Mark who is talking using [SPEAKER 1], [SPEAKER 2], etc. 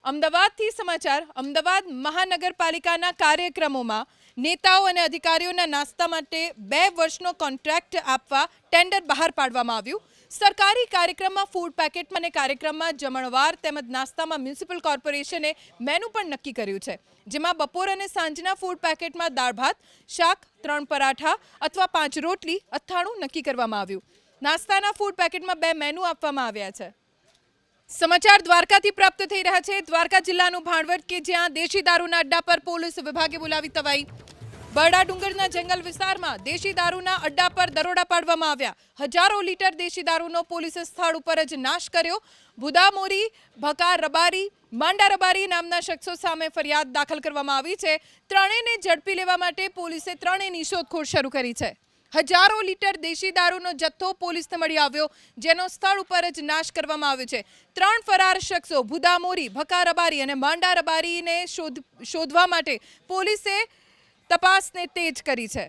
[SPEAKER 1] અમદાવાદથી સમાચાર અમદાવાદ મહાનગરપાલિકાના કાર્યક્રમોમાં નેતાઓ અને અધિકારીઓના નાસ્તા માટે 2 વર્ષનો કોન્ટ્રાક્ટ આપવા ટેન્ડર બહાર પાડવામાં આવ્યું। સરકારી કાર્યક્રમમાં ફૂડ પેકેટમાં અને કાર્યક્રમમાં જમણવાર તેમજ નાસ્તામાં મ્યુનિસિપલ કોર્પોરેશને મેનુ પણ નક્કી કર્યું છે, જેમાં બપોર અને સાંજના ફૂડ પેકેટમાં દાળ ભાત, શાક, 3 પરાઠા અથવા 5 રોટલી, અથાણું નક્કી કરવામાં આવ્યું। નાસ્તાના ફૂડ પેકેટમાં 2 મેનુ આપવામાં આવ્યા છે। समाचार द्वारकाथी प्राप्त थई रह्या छे। द्वारका जिल्लानुं भाणवड के ज्यां देशी दारूना अड्डा पर पोलीस विभागे बोलावी तवाई। बरडा डુંગરના જંગલ વિસ્તારમાં દેશી દારૂના અડ્ડા પર દરોડા પાડવામાં આવ્યા। હજારો લીટર દેશી દારૂનો પોલીસે સ્થળ ઉપર જ નાશ કર્યો। ભુદામોરી, ભકા રબારી, માંડા રબારી નામના શખ્સો સામે ફરિયાદ દાખલ કરવામાં આવી છે। ત્રણેયને ઝડપી લેવા માટે પોલીસે ત્રણેયની શોધખોળ શરૂ કરી છે। હજારો લીટર દેશી દારૂનો જથ્થો પોલીસને મળી આવ્યો, જેનો સ્થળ ઉપર જ નાશ કરવામાં આવ્યો છે। 3 ફરાર શખ્સો ભુદામોરી, ભકા રબારી અને માંડા રબારીને શોધવા માટે પોલીસે તપાસને તેજ કરી છે।